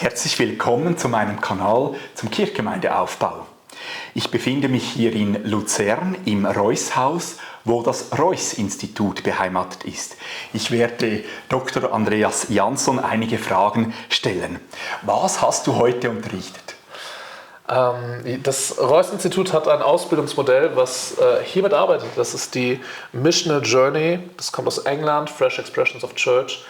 Herzlich willkommen zu meinem Kanal zum Kirchgemeindeaufbau. Ich befinde mich hier in Luzern im Reuss-Haus, wo das Reuss-Institut beheimatet ist. Ich werde Dr. Andreas Jansson einige Fragen stellen. Was hast du heute unterrichtet? Das Reuss-Institut hat ein Ausbildungsmodell, was hiermit arbeitet. Das ist die Missional Journey. Das kommt aus England, Fresh Expressions of Church.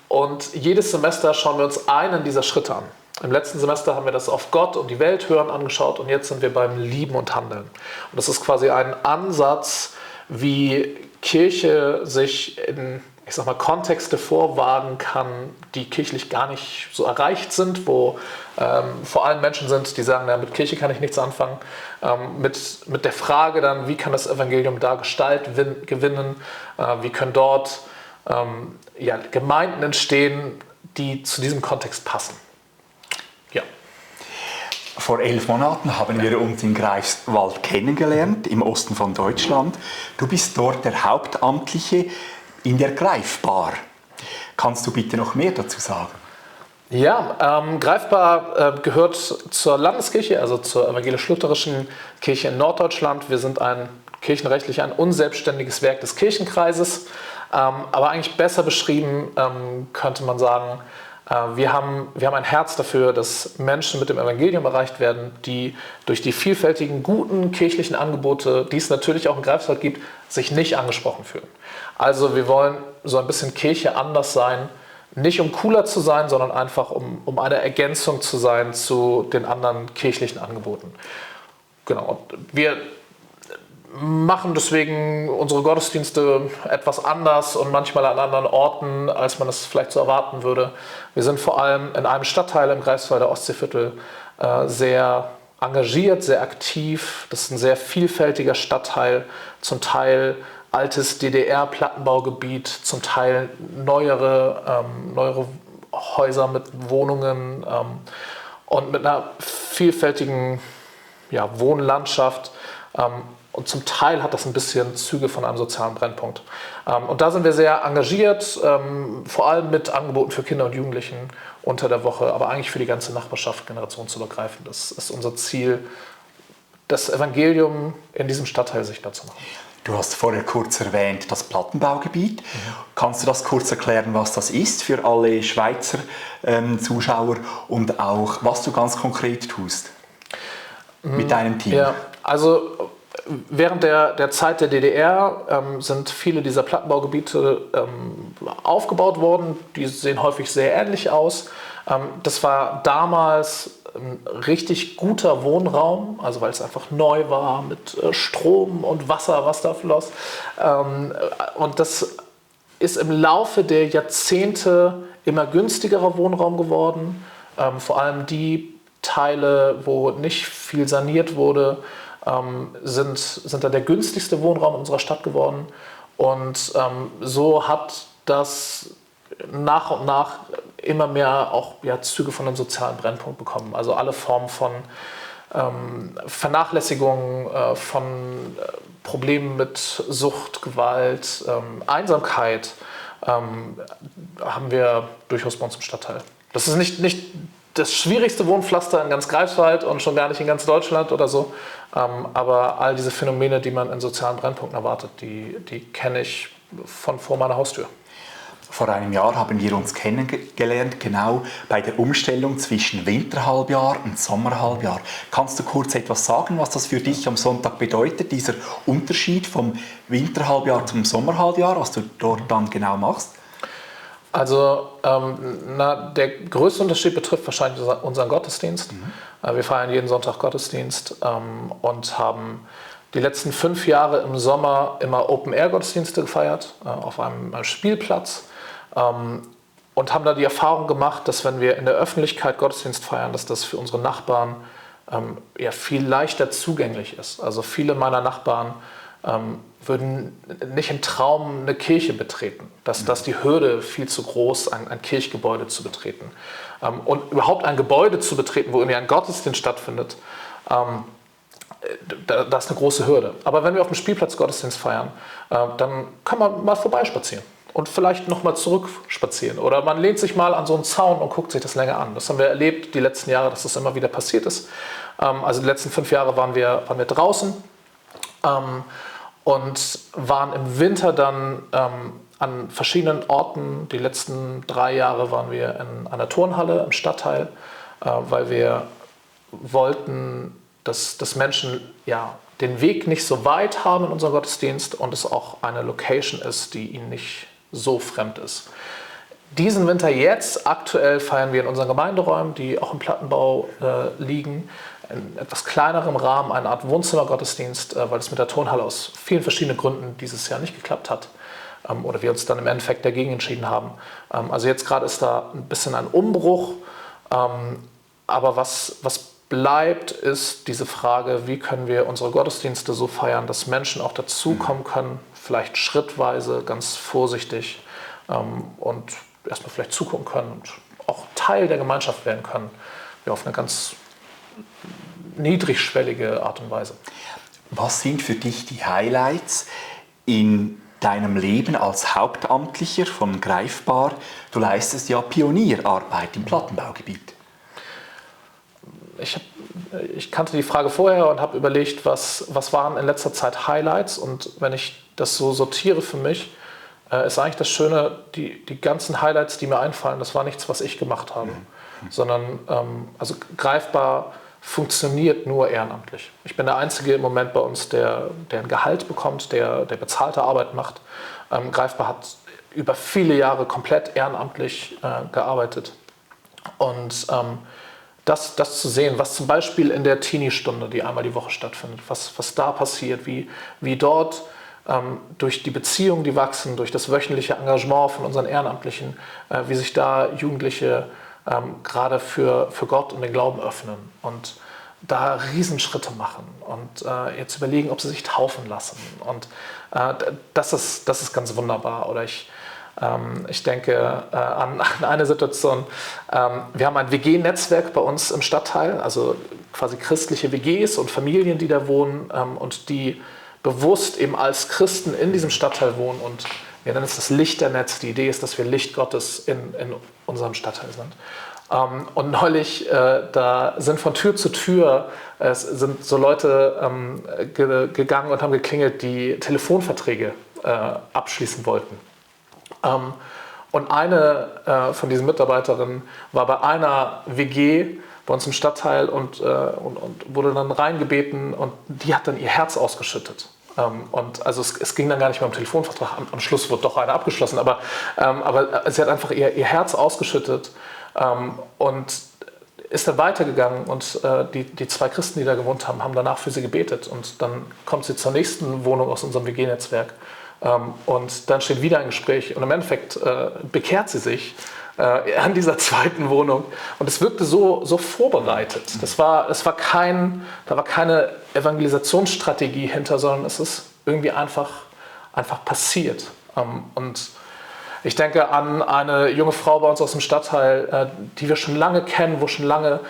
Und jedes Semester schauen wir uns einen dieser Schritte an. Im letzten Semester haben wir das auf Gott und die Welt hören angeschaut und jetzt sind wir beim Lieben und Handeln. Und das ist quasi ein Ansatz, wie Kirche sich in, Kontexte vorwagen kann, die kirchlich gar nicht so erreicht sind, wo vor allem Menschen sind, die sagen, ja, mit Kirche kann ich nichts anfangen. Mit der Frage dann, wie kann das Evangelium da Gestalt gewinnen, wie können dort Gemeinden entstehen, die zu diesem Kontext passen. Ja. Vor 11 Monaten haben wir uns in Greifswald kennengelernt, im Osten von Deutschland. Du bist dort der Hauptamtliche in der Greifbar. Kannst du bitte noch mehr dazu sagen? Ja, Greifbar gehört zur Landeskirche, also zur evangelisch-lutherischen Kirche in Norddeutschland. Wir sind kirchenrechtlich ein unselbstständiges Werk des Kirchenkreises. Aber eigentlich besser beschrieben könnte man sagen, wir haben ein Herz dafür, dass Menschen mit dem Evangelium erreicht werden, die durch die vielfältigen guten kirchlichen Angebote, die es natürlich auch in Greifswald gibt, sich nicht angesprochen fühlen. Also wir wollen so ein bisschen Kirche anders sein, nicht um cooler zu sein, sondern einfach um eine Ergänzung zu sein zu den anderen kirchlichen Angeboten. Genau, wir machen deswegen unsere Gottesdienste etwas anders und manchmal an anderen Orten, als man es vielleicht so erwarten würde. Wir sind vor allem in einem Stadtteil im Greifswalder Ostseeviertel sehr engagiert, sehr aktiv. Das ist ein sehr vielfältiger Stadtteil, zum Teil altes DDR-Plattenbaugebiet, zum Teil neuere Häuser mit Wohnungen und mit einer vielfältigen Wohnlandschaft. Und zum Teil hat das ein bisschen Züge von einem sozialen Brennpunkt. Und da sind wir sehr engagiert, vor allem mit Angeboten für Kinder und Jugendlichen unter der Woche, aber eigentlich für die ganze Nachbarschaft generationsübergreifend. Das ist unser Ziel, das Evangelium in diesem Stadtteil sichtbar zu machen. Du hast vorher kurz erwähnt, das Plattenbaugebiet. Kannst du das kurz erklären, was das ist für alle Schweizer Zuschauer und auch, was du ganz konkret tust mit deinem Team? Ja, also während der Zeit der DDR sind viele dieser Plattenbaugebiete aufgebaut worden. Die sehen häufig sehr ähnlich aus. Das war damals ein richtig guter Wohnraum, also weil es einfach neu war mit Strom und Wasser, was da floss. Und das ist im Laufe der Jahrzehnte immer günstigerer Wohnraum geworden. Vor allem die Teile, wo nicht viel saniert wurde, sind dann der günstigste Wohnraum in unserer Stadt geworden. Und so hat das nach und nach immer mehr auch Züge von einem sozialen Brennpunkt bekommen. Also alle Formen von Vernachlässigung, von Problemen mit Sucht, Gewalt, Einsamkeit haben wir durchaus bei uns im Stadtteil. Das ist nicht das schwierigste Wohnpflaster in ganz Greifswald und schon gar nicht in ganz Deutschland oder so. Aber all diese Phänomene, die man in sozialen Brennpunkten erwartet, die kenne ich von vor meiner Haustür. Vor einem Jahr haben wir uns kennengelernt, genau bei der Umstellung zwischen Winterhalbjahr und Sommerhalbjahr. Kannst du kurz etwas sagen, was das für dich am Sonntag bedeutet, dieser Unterschied vom Winterhalbjahr zum Sommerhalbjahr, was du dort dann genau machst? Also der größte Unterschied betrifft wahrscheinlich unseren Gottesdienst. Wir feiern jeden Sonntag Gottesdienst und haben die letzten 5 Jahre im Sommer immer Open-Air-Gottesdienste gefeiert auf einem Spielplatz und haben da die Erfahrung gemacht, dass wenn wir in der Öffentlichkeit Gottesdienst feiern, dass das für unsere Nachbarn viel leichter zugänglich ist. Also viele meiner Nachbarn würden nicht im Traum eine Kirche betreten. Dass die Hürde viel zu groß, ein Kirchgebäude zu betreten. Und überhaupt ein Gebäude zu betreten, wo irgendwie ein Gottesdienst stattfindet, das ist eine große Hürde. Aber wenn wir auf dem Spielplatz Gottesdienst feiern, dann kann man mal vorbeispazieren. und vielleicht nochmal zurückspazieren. Oder man lehnt sich mal an so einen Zaun und guckt sich das länger an. Das haben wir erlebt die letzten Jahre, dass das immer wieder passiert ist. Also die letzten 5 Jahre waren wir draußen und waren im Winter dann an verschiedenen Orten. Die letzten 3 Jahre waren wir in einer Turnhalle im Stadtteil, weil wir wollten, dass Menschen den Weg nicht so weit haben in unserem Gottesdienst und es auch eine Location ist, die ihnen nicht so fremd ist. Diesen Winter jetzt, aktuell, feiern wir in unseren Gemeinderäumen, die auch im Plattenbau liegen, in etwas kleinerem Rahmen, eine Art Wohnzimmergottesdienst, weil es mit der Turnhalle aus vielen verschiedenen Gründen dieses Jahr nicht geklappt hat oder wir uns dann im Endeffekt dagegen entschieden haben. Also jetzt gerade ist da ein bisschen ein Umbruch, aber was bleibt, ist diese Frage, wie können wir unsere Gottesdienste so feiern, dass Menschen auch dazukommen können, vielleicht schrittweise, ganz vorsichtig und erstmal vielleicht zugucken können und auch Teil der Gemeinschaft werden können, auf eine ganz niedrigschwellige Art und Weise. Was sind für dich die Highlights in deinem Leben als Hauptamtlicher von Greifbar? Du leistest ja Pionierarbeit im Plattenbaugebiet. Ich kannte die Frage vorher und habe überlegt, was waren in letzter Zeit Highlights. Und wenn ich das so sortiere für mich, ist eigentlich das Schöne, die ganzen Highlights, die mir einfallen, das war nichts, was ich gemacht habe, sondern also Greifbar funktioniert nur ehrenamtlich. Ich bin der Einzige im Moment bei uns, der ein Gehalt bekommt, der bezahlte Arbeit macht. Greifbar hat über viele Jahre komplett ehrenamtlich gearbeitet. Und das zu sehen, was zum Beispiel in der Teenie-Stunde, die einmal die Woche stattfindet, was da passiert, wie dort durch die Beziehungen, die wachsen, durch das wöchentliche Engagement von unseren Ehrenamtlichen, wie sich da Jugendliche gerade für Gott und den Glauben öffnen und da Riesenschritte machen und jetzt überlegen, ob sie sich taufen lassen. Und das ist ganz wunderbar. Oder ich denke an eine Situation. Wir haben ein WG-Netzwerk bei uns im Stadtteil, also quasi christliche WGs und Familien, die da wohnen und die bewusst eben als Christen in diesem Stadtteil wohnen. Und wir nennen es das Lichternetz. Die Idee ist, dass wir Licht Gottes in unserem Stadtteil sind. Und neulich, da sind von Tür zu Tür, es sind so Leute gegangen und haben geklingelt, die Telefonverträge abschließen wollten. Und eine von diesen Mitarbeiterinnen war bei einer WG bei uns im Stadtteil und wurde dann reingebeten und die hat dann ihr Herz ausgeschüttet. Und also es ging dann gar nicht mehr um Telefonvertrag, am Schluss wurde doch einer abgeschlossen, aber sie hat einfach ihr Herz ausgeschüttet und ist dann weitergegangen und die 2 Christen, die da gewohnt haben, haben danach für sie gebetet und dann kommt sie zur nächsten Wohnung aus unserem WG-Netzwerk. Und dann steht wieder ein Gespräch und im Endeffekt bekehrt sie sich an dieser zweiten Wohnung und es wirkte so vorbereitet. Da war keine Evangelisationsstrategie hinter, sondern es ist irgendwie einfach passiert. Und ich denke an eine junge Frau bei uns aus dem Stadtteil, die wir schon lange kennen, wo schon lange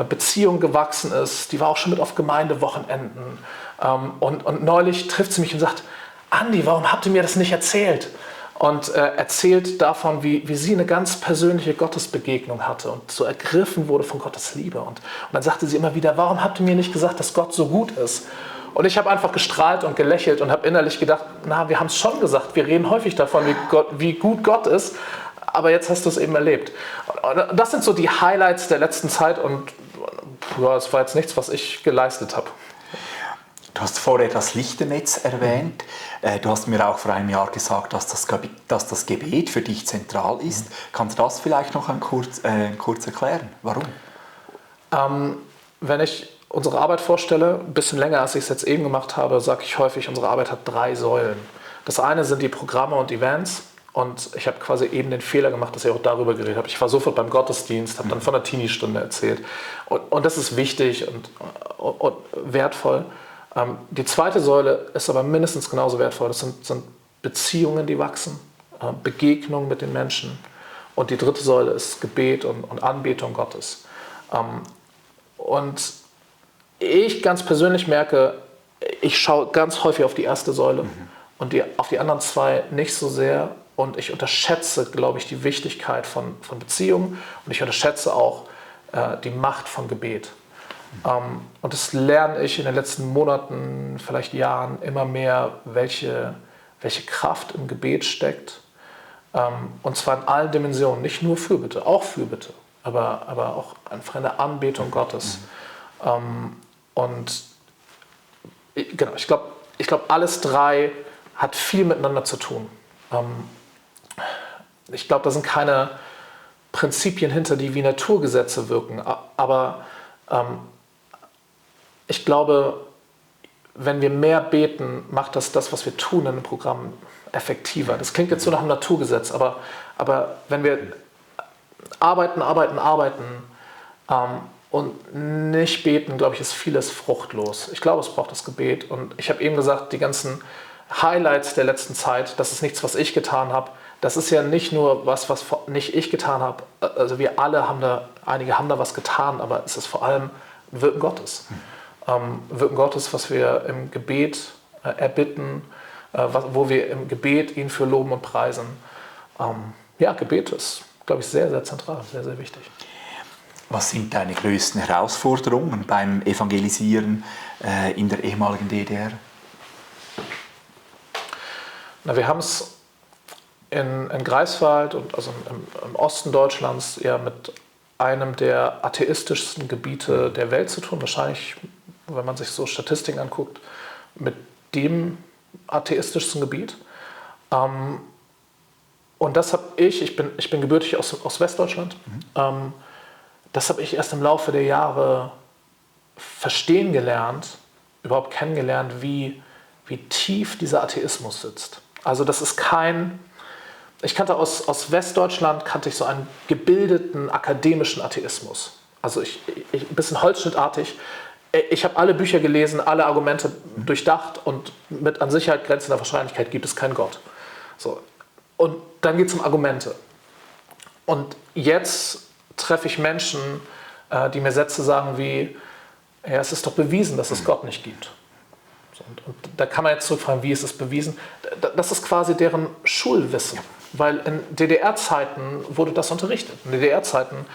Beziehung gewachsen ist. Die war auch schon mit auf Gemeindewochenenden. Und neulich trifft sie mich und sagt, Andi, warum habt ihr mir das nicht erzählt? Und erzählt davon, wie sie eine ganz persönliche Gottesbegegnung hatte und so ergriffen wurde von Gottes Liebe. Und dann sagte sie immer wieder, warum habt ihr mir nicht gesagt, dass Gott so gut ist? Und ich habe einfach gestrahlt und gelächelt und habe innerlich gedacht, wir haben es schon gesagt, wir reden häufig davon, wie gut Gott ist, aber jetzt hast du es eben erlebt. Und das sind so die Highlights der letzten Zeit und es war jetzt nichts, was ich geleistet habe. Du hast vorher das Lichternetz erwähnt. Du hast mir auch vor einem Jahr gesagt, dass das Gebet für dich zentral ist. Kannst du das vielleicht noch kurz erklären? Warum? Wenn ich unsere Arbeit vorstelle, ein bisschen länger, als ich es jetzt eben gemacht habe, sage ich häufig, unsere Arbeit hat 3 Säulen. Das eine sind die Programme und Events. Und ich habe quasi eben den Fehler gemacht, dass ich auch darüber geredet habe. Ich war sofort beim Gottesdienst, habe dann von der Teenie-Stunde erzählt. Und das ist wichtig und wertvoll. Die zweite Säule ist aber mindestens genauso wertvoll. Das sind Beziehungen, die wachsen, Begegnungen mit den Menschen. Und die dritte Säule ist Gebet und Anbetung Gottes. Und ich ganz persönlich merke, ich schaue ganz häufig auf die erste Säule und auf die anderen 2 nicht so sehr. Und ich unterschätze, glaube ich, die Wichtigkeit von Beziehungen und ich unterschätze auch die Macht von Gebet. Und das lerne ich in den letzten Monaten, vielleicht Jahren immer mehr, welche Kraft im Gebet steckt. Und zwar in allen Dimensionen, nicht nur Fürbitte, auch Fürbitte, aber auch einfach in der Anbetung Gottes. Und genau, ich glaube, alles drei hat viel miteinander zu tun. Ich glaube, da sind keine Prinzipien hinter, die wie Naturgesetze wirken, aber ich glaube, wenn wir mehr beten, macht das, was wir tun in einem Programm, effektiver. Das klingt jetzt so nach einem Naturgesetz, aber wenn wir arbeiten und nicht beten, glaube ich, ist vieles fruchtlos. Ich glaube, es braucht das Gebet. Und ich habe eben gesagt, die ganzen Highlights der letzten Zeit, das ist nichts, was ich getan habe. Das ist ja nicht nur was nicht ich getan habe. Also wir alle einige haben da was getan, aber es ist vor allem Wirken Gottes. Wirken Gottes, was wir im Gebet erbitten, wo wir im Gebet ihn für loben und preisen. Gebet ist, glaube ich, sehr, sehr zentral, sehr, sehr wichtig. Was sind deine größten Herausforderungen beim Evangelisieren in der ehemaligen DDR? Wir haben es in Greifswald, also im Osten Deutschlands, ja mit einem der atheistischsten Gebiete der Welt zu tun. Wahrscheinlich, wenn man sich so Statistiken anguckt, mit dem atheistischsten Gebiet. Und das habe ich bin gebürtig aus Westdeutschland, das habe ich erst im Laufe der Jahre verstehen gelernt, überhaupt kennengelernt, wie tief dieser Atheismus sitzt. Also das ist ich kannte aus Westdeutschland so einen gebildeten akademischen Atheismus. Also ein bisschen holzschnittartig. Ich habe alle Bücher gelesen, alle Argumente durchdacht und mit an Sicherheit grenzender Wahrscheinlichkeit gibt es keinen Gott. So. Und dann geht es um Argumente. Und jetzt treffe ich Menschen, die mir Sätze sagen wie, ja, es ist doch bewiesen, dass es Gott nicht gibt. So, und da kann man jetzt zurückfragen, wie ist es bewiesen? Das ist quasi deren Schulwissen. Weil in DDR-Zeiten wurde das unterrichtet. In DDR-Zeiten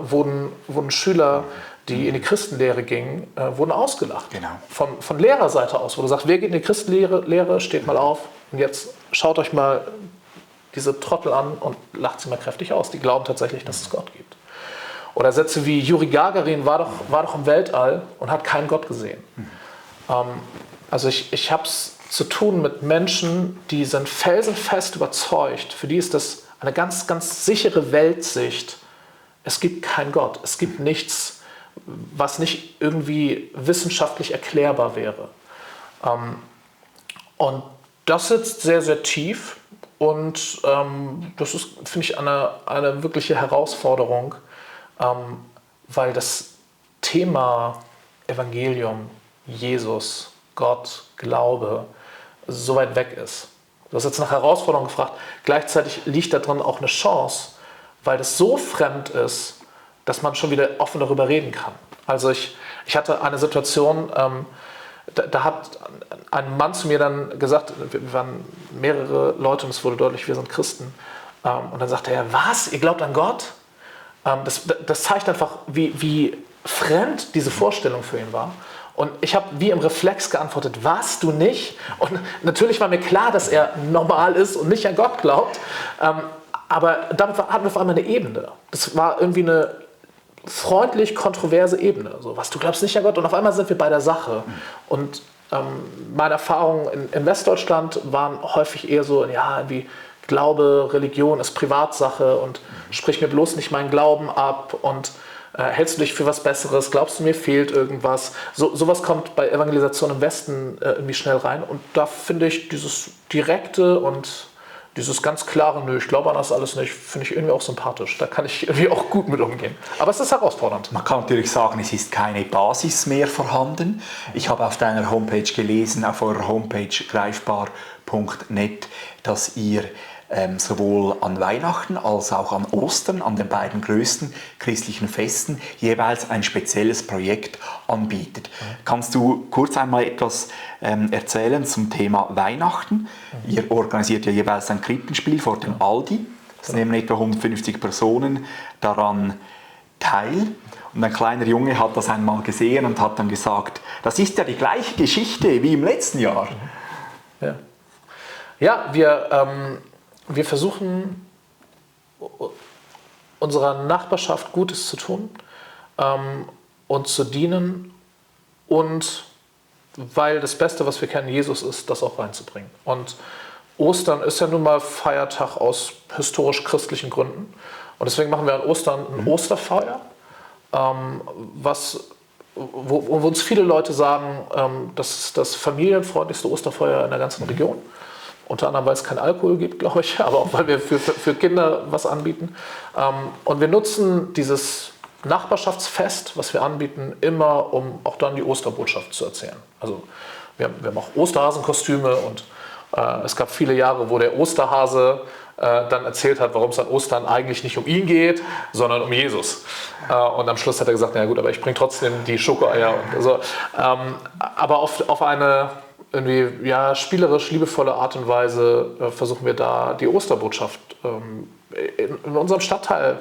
wurden Schüler, die in die Christenlehre gingen, wurden ausgelacht. Genau. Von Lehrerseite aus, wo du sagst, wer geht in die Christenlehre, steht mal auf und jetzt schaut euch mal diese Trottel an und lacht sie mal kräftig aus. Die glauben tatsächlich, dass es Gott gibt. Oder Sätze wie Juri Gagarin war doch im Weltall und hat keinen Gott gesehen. Also ich habe es zu tun mit Menschen, die sind felsenfest überzeugt. Für die ist das eine ganz, ganz sichere Weltsicht. Es gibt keinen Gott. Es gibt nichts, was nicht irgendwie wissenschaftlich erklärbar wäre. Und das sitzt sehr, sehr tief. Und das ist, finde ich, eine wirkliche Herausforderung, weil das Thema Evangelium, Jesus, Gott, Glaube so weit weg ist. Du hast jetzt nach Herausforderung gefragt. Gleichzeitig liegt da drin auch eine Chance, weil das so fremd ist, dass man schon wieder offen darüber reden kann. Also ich hatte eine Situation, da hat ein Mann zu mir dann gesagt, wir waren mehrere Leute und es wurde deutlich, wir sind Christen. Und dann sagte er, was, ihr glaubt an Gott? Das zeigt einfach, wie fremd diese Vorstellung für ihn war. Und ich habe wie im Reflex geantwortet, was, du nicht? Und natürlich war mir klar, dass er normal ist und nicht an Gott glaubt. Aber damit hatten wir auf einmal eine Ebene. Das war irgendwie eine freundlich kontroverse Ebene. So, was, du glaubst nicht an Gott? Und auf einmal sind wir bei der Sache. Und meine Erfahrungen in Westdeutschland waren häufig eher so, ja, irgendwie Glaube, Religion ist Privatsache und sprich mir bloß nicht meinen Glauben ab und hältst du dich für was Besseres, glaubst du, mir fehlt irgendwas. Sowas kommt bei Evangelisation im Westen irgendwie schnell rein. Und da finde ich dieses Direkte und dieses ganz klare, nö, ich glaube an das alles nicht, finde ich irgendwie auch sympathisch. Da kann ich irgendwie auch gut mit umgehen. Aber es ist herausfordernd. Man kann natürlich sagen, es ist keine Basis mehr vorhanden. Ich habe auf deiner Homepage gelesen, auf eurer Homepage greifbar.net, dass ihr sowohl an Weihnachten als auch an Ostern, an den beiden größten christlichen Festen, jeweils ein spezielles Projekt anbietet. Kannst du kurz einmal etwas erzählen zum Thema Weihnachten? Ihr organisiert ja jeweils ein Krippenspiel vor dem Aldi. Es nehmen etwa 150 Personen daran teil. Und ein kleiner Junge hat das einmal gesehen und hat dann gesagt, das ist ja die gleiche Geschichte wie im letzten Jahr. Ja, wir versuchen, unserer Nachbarschaft Gutes zu tun und zu dienen und weil das Beste, was wir kennen, Jesus ist, das auch reinzubringen. Und Ostern ist ja nun mal Feiertag aus historisch-christlichen Gründen. Und deswegen machen wir an Ostern ein Osterfeuer, wo uns viele Leute sagen, das ist das familienfreundlichste Osterfeuer in der ganzen Region. Unter anderem, weil es keinen Alkohol gibt, glaube ich, aber auch, weil wir für Kinder was anbieten. Und wir nutzen dieses Nachbarschaftsfest, was wir anbieten, immer, um auch dann die Osterbotschaft zu erzählen. Also wir haben auch Osterhasenkostüme und es gab viele Jahre, wo der Osterhase dann erzählt hat, warum es an Ostern eigentlich nicht um ihn geht, sondern um Jesus. Und am Schluss hat er gesagt, na gut, aber ich bringe trotzdem die Schokoeier. Und so. Aber auf eine irgendwie, ja, spielerisch, liebevolle Art und Weise versuchen wir da die Osterbotschaft in unserem Stadtteil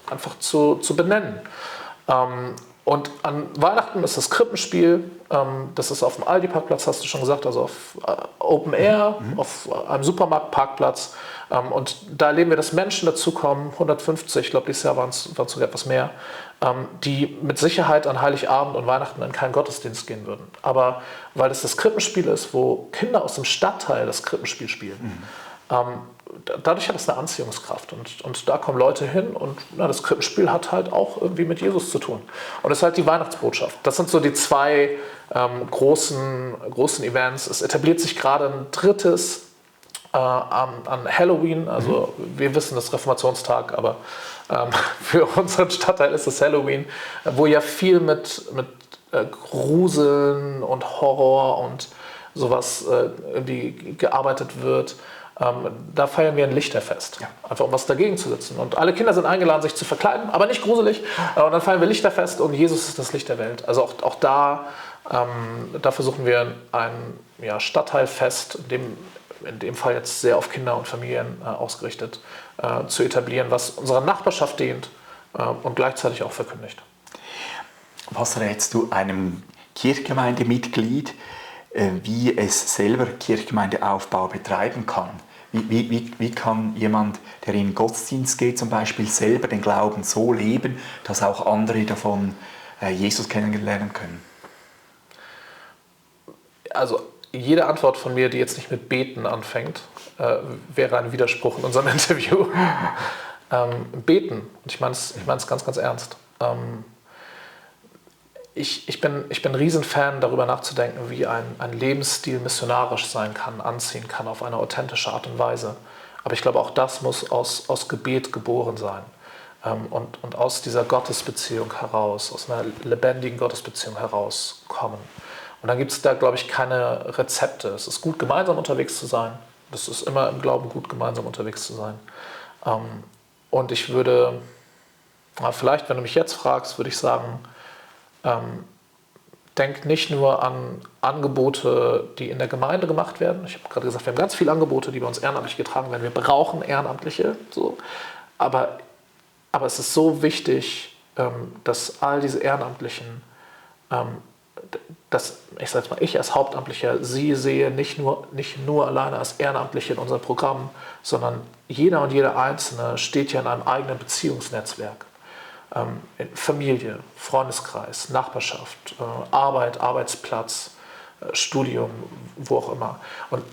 einfach zu benennen. Und an Weihnachten ist das Krippenspiel, das ist auf dem Aldi-Parkplatz, hast du schon gesagt, also auf Open Air, auf einem Supermarktparkplatz. Und da erleben wir, dass Menschen dazukommen, 150, ich glaube dieses Jahr waren es sogar etwas mehr, die mit Sicherheit an Heiligabend und Weihnachten in keinen Gottesdienst gehen würden. Aber weil es das Krippenspiel ist, wo Kinder aus dem Stadtteil das Krippenspiel spielen, dadurch hat es eine Anziehungskraft und da kommen Leute hin und das Krippenspiel hat halt auch irgendwie mit Jesus zu tun. Und das ist halt die Weihnachtsbotschaft. Das sind so die zwei großen Events. Es etabliert sich gerade ein drittes an Halloween. Also wir wissen, das ist Reformationstag, aber für unseren Stadtteil ist es Halloween, wo ja viel mit Gruseln und Horror und sowas irgendwie gearbeitet wird. Da feiern wir ein Lichterfest, einfach um was dagegen zu setzen. Und alle Kinder sind eingeladen, sich zu verkleiden, aber nicht gruselig. Und dann feiern wir Lichterfest und Jesus ist das Licht der Welt. Also auch da versuchen wir ein Stadtteilfest, in dem Fall jetzt sehr auf Kinder und Familien ausgerichtet, zu etablieren, was unserer Nachbarschaft dient und gleichzeitig auch verkündigt. Was rätst du einem Kirchgemeindemitglied, wie es selber Kirchgemeindeaufbau betreiben kann? Wie kann jemand, der in den Gottesdienst geht, zum Beispiel selber den Glauben so leben, dass auch andere davon Jesus kennenlernen können? Also jede Antwort von mir, die jetzt nicht mit Beten anfängt, wäre ein Widerspruch in unserem Interview. Beten, und ich meine es ganz, ganz ernst. Ich bin ein Riesenfan, darüber nachzudenken, wie ein Lebensstil missionarisch sein kann, anziehen kann auf eine authentische Art und Weise. Aber ich glaube, auch das muss aus Gebet geboren sein. Und aus dieser Gottesbeziehung heraus, aus einer lebendigen Gottesbeziehung herauskommen. Und dann gibt es da, glaube ich, keine Rezepte. Es ist gut, gemeinsam unterwegs zu sein. Das ist immer im Glauben gut, gemeinsam unterwegs zu sein. Und ich würde, vielleicht, wenn du mich jetzt fragst, würde ich sagen, denk nicht nur an Angebote, die in der Gemeinde gemacht werden. Ich habe gerade gesagt, wir haben ganz viele Angebote, die bei uns ehrenamtlich getragen werden. Wir brauchen Ehrenamtliche. So. Aber es ist so wichtig, dass all diese Ehrenamtlichen, dass ich als Hauptamtlicher sie sehe, nicht nur alleine als Ehrenamtliche in unserem Programm, sondern jeder und jede Einzelne steht ja in einem eigenen Beziehungsnetzwerk. Familie, Freundeskreis, Nachbarschaft, Arbeit, Arbeitsplatz, Studium, wo auch immer. Und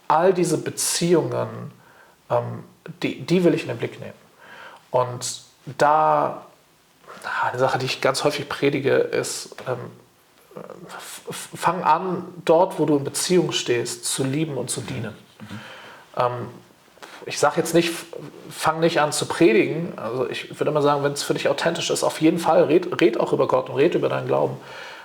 all diese Beziehungen, die will ich in den Blick nehmen. Und da, eine Sache, die ich ganz häufig predige, ist, fang an, dort, wo du in Beziehung stehst, zu lieben und zu dienen. Ich sage jetzt nicht, fang nicht an zu predigen. Also ich würde immer sagen, wenn es für dich authentisch ist, auf jeden Fall, red auch über Gott und red über deinen Glauben.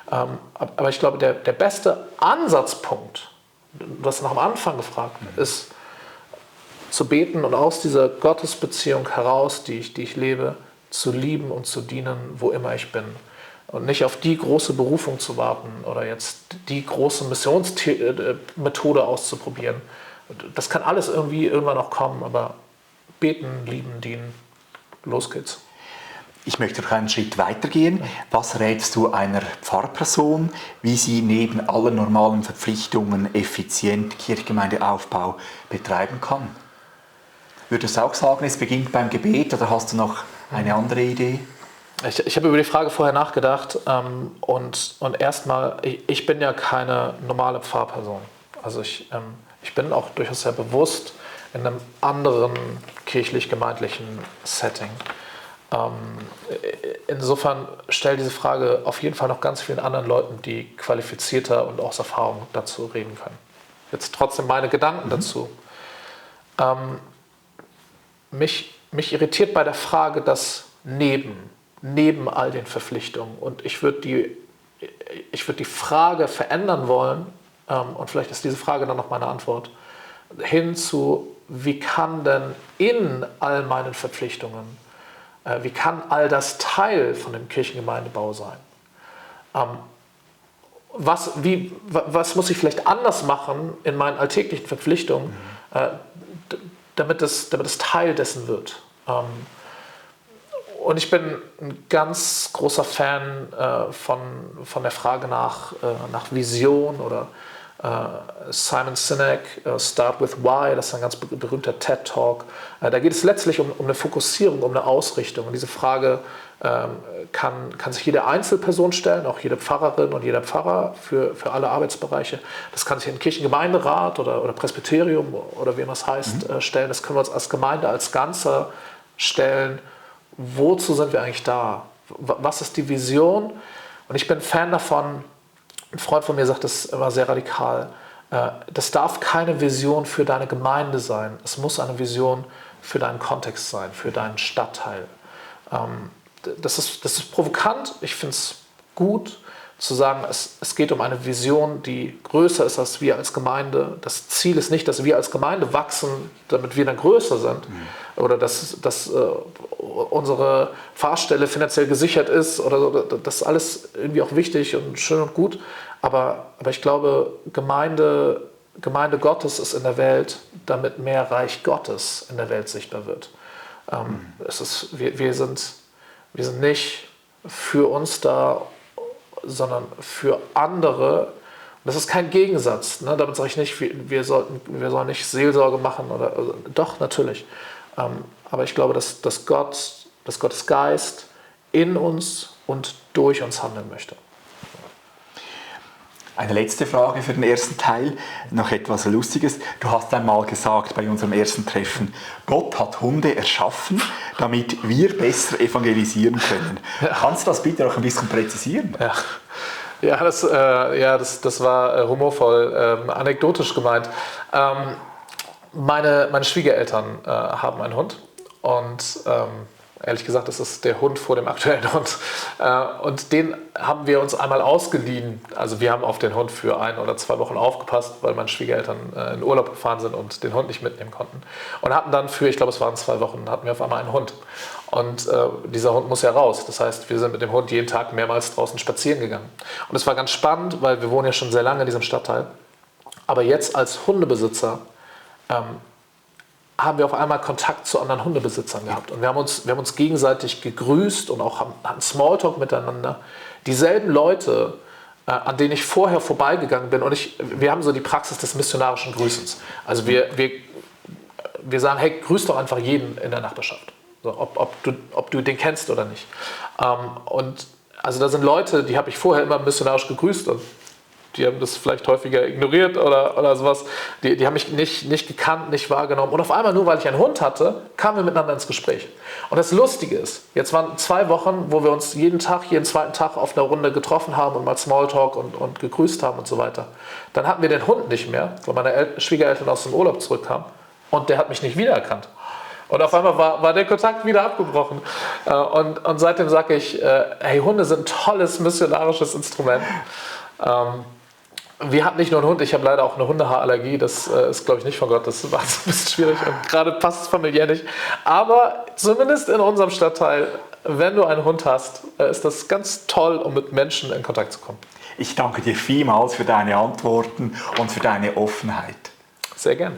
Aber ich glaube, der beste Ansatzpunkt, du hast nach dem Anfang gefragt, ist, zu beten und aus dieser Gottesbeziehung heraus, die ich lebe, zu lieben und zu dienen, wo immer ich bin. Und nicht auf die große Berufung zu warten oder jetzt die große Missionsmethode auszuprobieren. Das kann alles irgendwie irgendwann noch kommen, aber beten, lieben, dienen, los geht's. Ich möchte noch einen Schritt weitergehen. Was rätst du einer Pfarrperson, wie sie neben allen normalen Verpflichtungen effizient Kirchgemeindeaufbau betreiben kann? Würdest du auch sagen, es beginnt beim Gebet oder hast du noch eine andere Idee? Ich habe über die Frage vorher nachgedacht und erstmal, ich bin ja keine normale Pfarrperson. Also ich bin auch durchaus sehr bewusst in einem anderen kirchlich-gemeindlichen Setting. Insofern stellt diese Frage auf jeden Fall noch ganz vielen anderen Leuten, die qualifizierter und aus Erfahrung dazu reden können. Jetzt trotzdem meine Gedanken dazu. Mich irritiert bei der Frage, dass neben all den Verpflichtungen, und ich würde die Frage verändern wollen, und vielleicht ist diese Frage dann noch meine Antwort, hin zu, wie kann denn in all meinen Verpflichtungen, wie kann all das Teil von dem Kirchengemeindebau sein? Was muss ich vielleicht anders machen in meinen alltäglichen Verpflichtungen, damit es Teil dessen wird? Und ich bin ein ganz großer Fan von der Frage nach Vision oder Simon Sinek, Start with Why, das ist ein ganz berühmter TED-Talk. Da geht es letztlich um eine Fokussierung, um eine Ausrichtung. Und diese Frage kann sich jede Einzelperson stellen, auch jede Pfarrerin und jeder Pfarrer für alle Arbeitsbereiche. Das kann sich ein Kirchengemeinderat oder Presbyterium oder wie immer es heißt, stellen. Das können wir uns als Gemeinde, als Ganzer stellen. Wozu sind wir eigentlich da? Was ist die Vision? Und ich bin Fan davon, ein Freund von mir sagt das immer sehr radikal, das darf keine Vision für deine Gemeinde sein, es muss eine Vision für deinen Kontext sein, für deinen Stadtteil. Das ist provokant, ich finde es gut zu sagen, es geht um eine Vision, die größer ist als wir als Gemeinde. Das Ziel ist nicht, dass wir als Gemeinde wachsen, damit wir dann größer sind oder dass unsere Fahrstelle finanziell gesichert ist oder so. Das ist alles irgendwie auch wichtig und schön und gut. Aber ich glaube, Gemeinde Gottes ist in der Welt, damit mehr Reich Gottes in der Welt sichtbar wird. Wir sind nicht für uns da, sondern für andere. Und das ist kein Gegensatz. Ne? Damit sage ich nicht, wir sollen nicht Seelsorge machen. Doch, natürlich. Aber ich glaube, dass Gottes Geist in uns und durch uns handeln möchte. Eine letzte Frage für den ersten Teil, noch etwas Lustiges. Du hast einmal gesagt bei unserem ersten Treffen, Gott hat Hunde erschaffen, damit wir besser evangelisieren können. Ja. Kannst du das bitte noch ein bisschen präzisieren? Ja, das war humorvoll, anekdotisch gemeint. Meine Schwiegereltern haben einen Hund und ehrlich gesagt, das ist der Hund vor dem aktuellen Hund. Und den haben wir uns einmal ausgeliehen. Also wir haben auf den Hund für 1 oder 2 Wochen aufgepasst, weil meine Schwiegereltern in Urlaub gefahren sind und den Hund nicht mitnehmen konnten. Und hatten dann ich glaube es waren 2 Wochen, hatten wir auf einmal einen Hund. Und dieser Hund muss ja raus. Das heißt, wir sind mit dem Hund jeden Tag mehrmals draußen spazieren gegangen. Und es war ganz spannend, weil wir wohnen ja schon sehr lange in diesem Stadtteil. Aber jetzt als Hundebesitzer haben wir auf einmal Kontakt zu anderen Hundebesitzern gehabt. Und wir haben uns gegenseitig gegrüßt und auch hatten Smalltalk miteinander. Dieselben Leute, an denen ich vorher vorbeigegangen bin. Und wir haben so die Praxis des missionarischen Grüßens. Also wir sagen, hey, grüß doch einfach jeden in der Nachbarschaft. So, ob du den kennst oder nicht. Und also da sind Leute, die habe ich vorher immer missionarisch gegrüßt und die haben das vielleicht häufiger ignoriert oder sowas. Die haben mich nicht gekannt, nicht wahrgenommen. Und auf einmal, nur weil ich einen Hund hatte, kamen wir miteinander ins Gespräch. Und das Lustige ist, jetzt waren 2 Wochen, wo wir uns jeden zweiten Tag auf einer Runde getroffen haben und mal Smalltalk und gegrüßt haben und so weiter. Dann hatten wir den Hund nicht mehr, weil meine Schwiegereltern aus dem Urlaub zurückkamen. Und der hat mich nicht wiedererkannt. Und auf einmal war der Kontakt wieder abgebrochen. Und seitdem sage ich, hey, Hunde sind ein tolles missionarisches Instrument. Wir hatten nicht nur einen Hund, ich habe leider auch eine Hundehaarallergie. Das ist, glaube ich, nicht von Gott. Das war so ein bisschen schwierig und gerade passt es familiär nicht. Aber zumindest in unserem Stadtteil, wenn du einen Hund hast, ist das ganz toll, um mit Menschen in Kontakt zu kommen. Ich danke dir vielmals für deine Antworten und für deine Offenheit. Sehr gern.